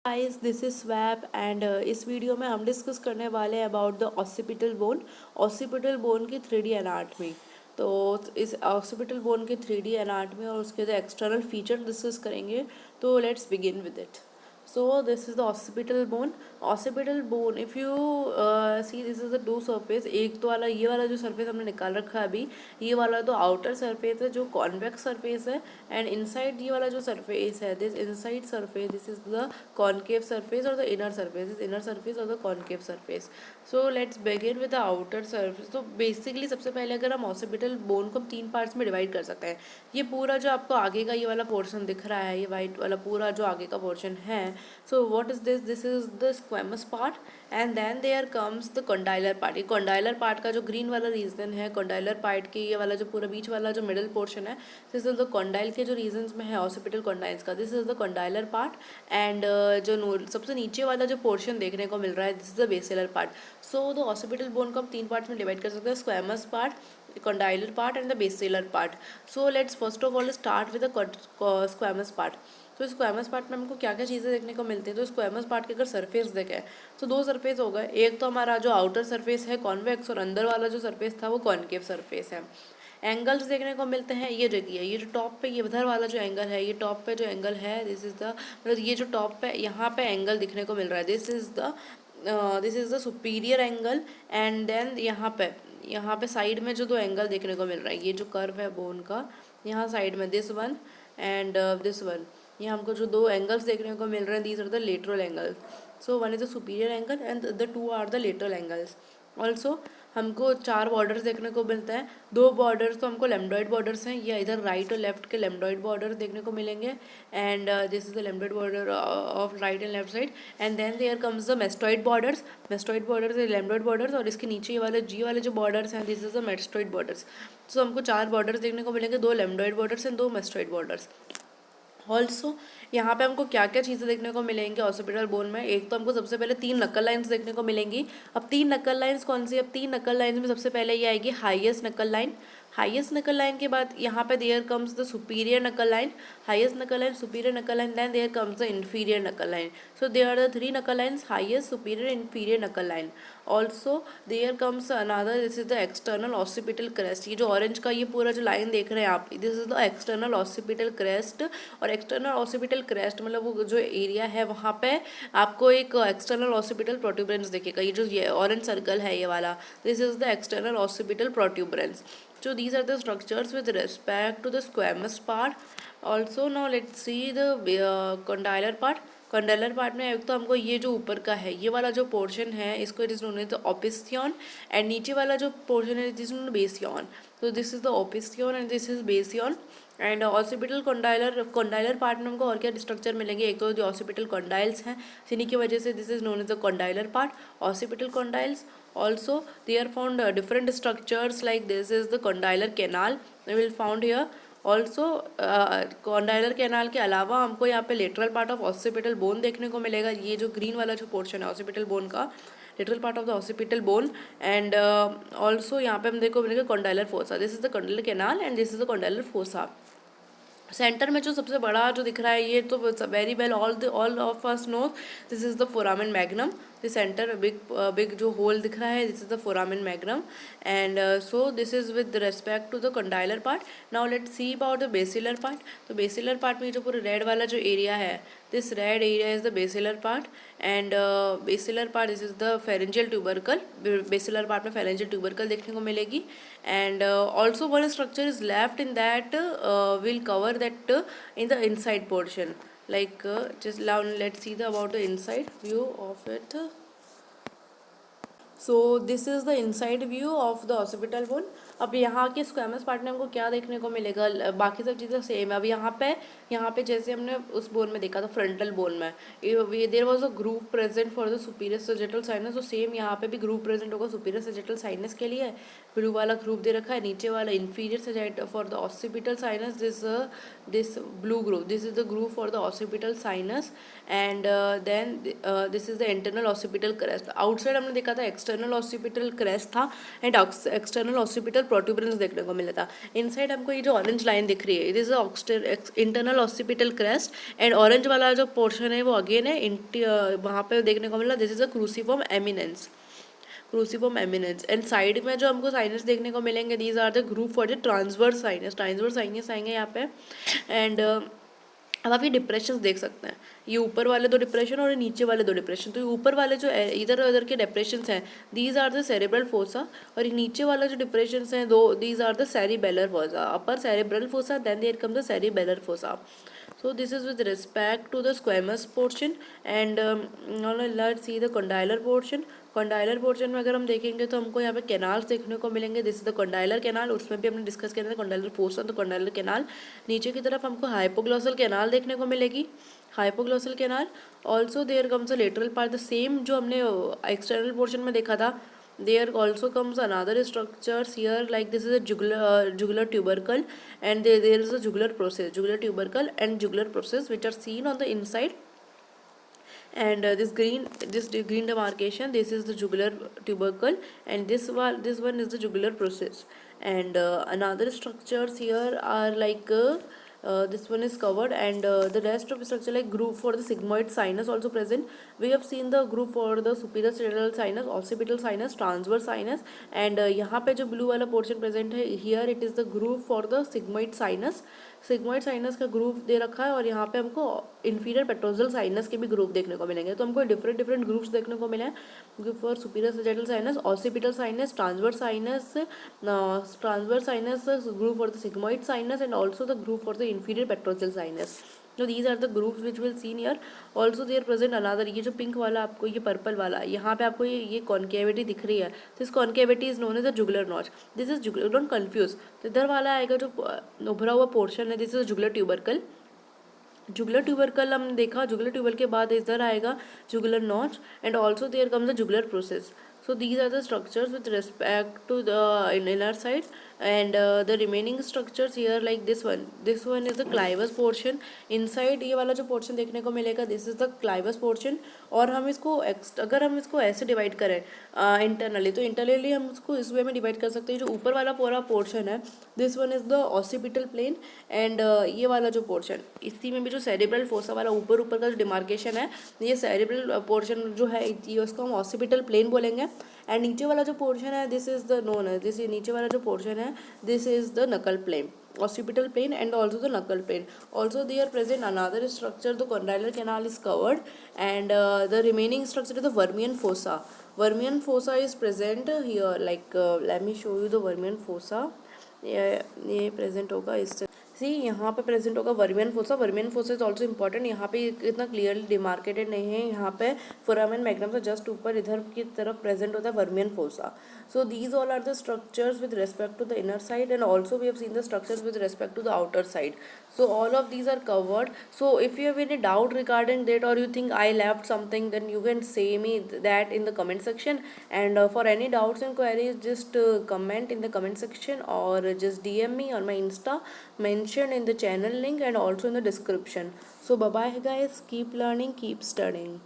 Guys this is swap and इस video में हम डिस्कस करने वाले हैं about the occipital bone. Occipital bone की 3D एनाटमी। तो इस ऑसिपिटल बोन की 3D एनाटमी और उसके जो एक्सटर्नल फीचर डिस्कस करेंगे। तो let's begin with it. So this is the occipital bone. Occipital bone, if you see, this is the two surface. एक तो वाला ये वाला जो surface हमने निकाल रखा है अभी, ये वाला तो outer surface है जो convex surface है, and inside ये वाला जो surface है, this inside surface, this is the concave surface or the inner surface, this inner surface or the concave surface. So let's begin with the outer surface. तो basically सबसे पहले अगर हम occipital bone को हम तीन parts में divide कर सकते हैं। ये पूरा जो आपको आगे का ये वाला पोर्शन दिख रहा है, ये वाइट वाला पूरा जो आगे का पोर्शन है, so what is this? This is the squamous part and then there comes the condylar part. ये कंडाइलर पार्ट का जो ग्रीन वाला रीजन है, कंडाइलर पार्ट के ये वाला जो पूरा बीच वाला जो मिडिल पोर्शन है, दिस इज द कंडाइल के जो रीजन्स में है ऑसिपिटल कंडाइल्स का, this is the condylar part. And जो सबसे नीचे वाला जो पोर्शन देखने को मिल रहा है, this is the basilar part. So the occipital bone को हम तीन पार्ट्स में डिवाइड कर सकते हैं, squamous part, condylar part and the basilar part. So let's first of all start with the squamous part. तो स्क्वेमस पार्ट में हमको क्या क्या चीज़ें देखने को मिलती है? तो स्क्वेमस पार्ट के अगर सरफेस देखें तो दो सरफेस हो गए। एक तो हमारा जो आउटर सरफेस है कॉन्वेक्स, और अंदर वाला जो सरफेस था वो कॉनकेव सरफेस है। एंगल्स देखने को मिलते हैं, ये देखिए, ये जो टॉप पे ये इधर वाला जो एंगल है, ये टॉप पे जो एंगल है, दिस इज द, मतलब ये जो टॉप पे यहाँ पे एंगल दिखने को मिल रहा है, this is the superior angle. And then यहाँ पे साइड में जो दो एंगल देखने को मिल रहा है, ये जो कर्व है बोन का, यहाँ साइड में this one and this one, ये हमको जो दो एंगल्स देखने को मिल रहे हैं, these are the lateral angle. So one is the superior angle and the two are the lateral angles. Also हमको चार बॉर्डर्स देखने को मिलते हैं। दो बॉर्डर्स तो हमको लेम्डॉइड बॉर्डर्स हैं, या इधर राइट और लेफ्ट के लेम्डॉइड बॉर्डर देखने को मिलेंगे। And this is the lambdoid border of right and left side. And then there comes the mastoid borders. Mastoid borders lambdoid borders, और इसके नीचे ये वाले जी वाले जो बॉर्डर्स हैं, this is the mastoid borders. So हमको चार बॉर्डर्स देखने को मिलेंगे, दो लेम्डॉइड बॉर्डर्स एंड दो मेस्टॉइड बॉर्डर्स। ऑल्सो यहाँ पे हमको क्या क्या चीज़ें देखने को मिलेंगी ऑसिपिटल बोन में? एक तो हमको सबसे पहले तीन नकल लाइंस देखने को मिलेंगी। अब तीन नकल लाइंस कौन सी? अब तीन नकल लाइंस में सबसे पहले ये आएगी highest nuchal line. Highest nuchal line के बाद यहाँ पे there comes the superior nuchal line, highest nuchal line, superior nuchal line, then there comes the inferior nuchal line. So there are the three nuchal lines, highest, superior, inferior nuchal line. Also there comes another, this is the external occipital crest. ये जो orange का ये पूरा जो line देख रहे हैं आप, this is the external occipital crest. और एक्सटर्नल ऑसिपिटल क्रेस्ट मतलब वो जो एरिया है वहाँ पे आपको एक एक्सटर्नल ऑसिपिटल प्रोट्यूबरेंस दिखेगा। ये जो ये ऑरेंज सर्कल है ये वाला, this is the external occipital protuberance. So these are the structures with respect to the squamous part. Also now let's see the condylar part. Condylar part में एक तो हमको ये जो ऊपर का है ये वाला जो पोर्शन है, इसको it is known as the opisthion. And नीचे वाला जो पोर्शन है इट इज नोन बेसियन। तो this is the opisthion and this is basion. And occipital condylar part में हमको और क्या स्ट्रक्चर मिलेंगे? एक तो जो ऑसिपिटल कंडाइल्स हैं, जिन्हीं की वजह से this is known as the condylar part, occipital condyles. Also they are found different structures like this is the condylar canal we will found here. Also condylar canal के अलावा हमको यहाँ पे lateral part of occipital bone देखने को मिलेगा। ये जो ग्रीन वाला जो पोर्शन है ऑसिपिटल बोन का, lateral part of the occipital bone. And also यहाँ पे हम देखो मिलेगा condylar fossa, this is the condylar canal and this is the condylar fossa. Centre में जो सबसे बड़ा जो दिख रहा है ये तो very well all of us know, this is the foramen magnum. The centre big जो होल दिख रहा है, this is the foramen magnum. And so this is with respect to the condylar part. Now let's see about the basilar part. तो basilar part में जो पूरे red वाला जो एरिया है, this red area is the basilar part. And basilar part this is the pharyngeal tubercle. Basilar part में pharyngeal tubercle देखने को मिलेगी. And also one structure is left in that will cover that in the inside portion, like just now let's see the about the inside view of it. So this is the inside view of the occipital bone. अब यहाँ के squamous part में हमको क्या देखने को मिलेगा? बाकी सब चीज़ें सेम है. अब यहाँ पे जैसे हमने उस बोन में देखा था फ्रंटल बोन में, there was a groove present for the superior sagittal sinus. तो सेम यहाँ पे भी ग्रूव प्रेजेंट होगा सुपीरियर सजेटल साइनस के लिए. ब्लू वाला ग्रूव दे रखा है, नीचे वाला inferior sagittal for the occipital sinus, this blue groove, this is the groove for the occipital sinus. And then this is the internal occipital crest. Outside हमने देखा था एक्सटर्नल ऑसिपिटल क्रेस्ट था and external occipital protuberance देखने को मिला था। Inside हमको ये जो ऑरेंज लाइन दिख रही है, it is internal occipital crest and orange वाला जो पोर्शन है वो अगेन है वहाँ पे देखने को मिला, this is a cruciform eminence, cruciform eminence. And side में जो हमको साइनस देखने को मिलेंगे, these are the groove for the transverse sinus, transverse sinus आएंगे यहाँ पे। एंड अब आप ये डिप्रेशन देख सकते हैं, ये ऊपर वाले दो डिप्रेशन और नीचे वाले दो डिप्रेशन। तो ये ऊपर वाले जो इधर उधर के डिप्रेशन हैं, these are the cerebral fossa, और ये नीचे वाला जो डिप्रेशन हैं दो, these are the cerebellar fossa, upper cerebral fossa, then there comes the cerebellar fossa. So this is with respect to the squamous portion and now let's see the condylar portion. Condylar portion में अगर हम देखेंगे तो हमको यहाँ पे canals देखने को मिलेंगे, दिस इज द कंडाइलर कैनाल, उसमें भी हमने डिस्कस किया था कंडाइलर फोसा, तो कंडाइलर कैनाल। नीचे की तरफ हमको हाइपोग्लॉसल कैनाल देखने को मिलेगी, hypoglossal canal. Also there comes a lateral part, the same जो हमने एक्सटर्नल पोर्शन में देखा था, there also comes another structures here, like this is a jugular tubercle and there is a jugular process, jugular tubercle and jugular process which are seen on the inside. And this green demarcation, this is the jugular tubercle and this one is the jugular process. And another structures here are like this one is covered, and the rest of the structure like groove for the sigmoid sinus also present. We have seen the groove for the superior cerebral sinus, occipital sinus, transverse sinus, and यहाँ पे जो blue वाला portion present है, here it is the groove for the sigmoid sinus, sigmoid sinus का groove दे रखा है, और यहाँ पे हमको इन्फीरियर पेट्रोजल साइनस के भी ग्रूव देखने को मिलेंगे। तो हमको डिफरेंट ग्रूव्स देखने को मिले हैं, groove for superior sagittal sinus, occipital sinus, transverse sinus, groove for the sigmoid sinus and also the groove for the inferior petrosal sinus. तो these are the grooves which will seen here. Also there present another, ये जो pink वाला आपको, ये purple वाला, यहाँ पे आपको ये कॉन्केविटी दिख रही है, this concavity is known as the jugular notch, this is jugular, don't confuse. तो इधर वाला आएगा जो उभरा हुआ पोर्शन है, this is jugular tubercle, jugular tubercle हम देखा, जुगुलर ट्यूबरकल के बाद इधर आएगा jugular notch and also there comes the jugular process. So these are the structures with respect to the inner side, and the remaining structures here like this one is the clivus portion. Inside ये वाला जो portion देखने को मिलेगा, this is the clivus portion। और हम इसको अगर हम इसको ऐसे डिवाइड करें इंटरनली, तो इंटरनली हम इसको इस वे में डिवाइड कर सकते हैं। जो ऊपर वाला पूरा पोर्शन है, this one is the occipital plane, and ये वाला जो पोर्शन, इसी में भी जो सेरेब्रल फोसा वाला ऊपर का जो डिमार्केशन है, ये सेरेब्रल पोर्शन जो है, ये उसको हम ऑसिपिटल प्लेन बोलेंगे। एंड नीचे वाला जो पोर्शन है, दिस इज द नोन है, दिस नीचे वाला जो पोर्शन है, दिस इज द नकल plane, occipital plane and also the knuckle plane. Also they are present another structure, the condylar canal is covered, and the remaining structure is the Vermian fossa. Vermian fossa is present here, like let me show you the Vermian fossa. ये present होगा इस सी, यहाँ पे present होगा vermian fossa. Vermian fossa is also important, यहाँ पे इतना clearly demarcated नहीं है, यहाँ पे फोरामेन मैग्नम से जस्ट ऊपर इधर की तरफ प्रेजेंट होता है vermian fossa. So these all are the structures with respect to the inner side, and also we have seen the structures with respect to the outer side. So all of these are covered. So if you have any doubt regarding that, or you think I left something, then you can say me that in the comment section. And for any doubts and queries, just comment in the comment section, or just DM me on my Insta mentioned in the channel link and also in the description. So bye bye guys, keep learning, keep studying.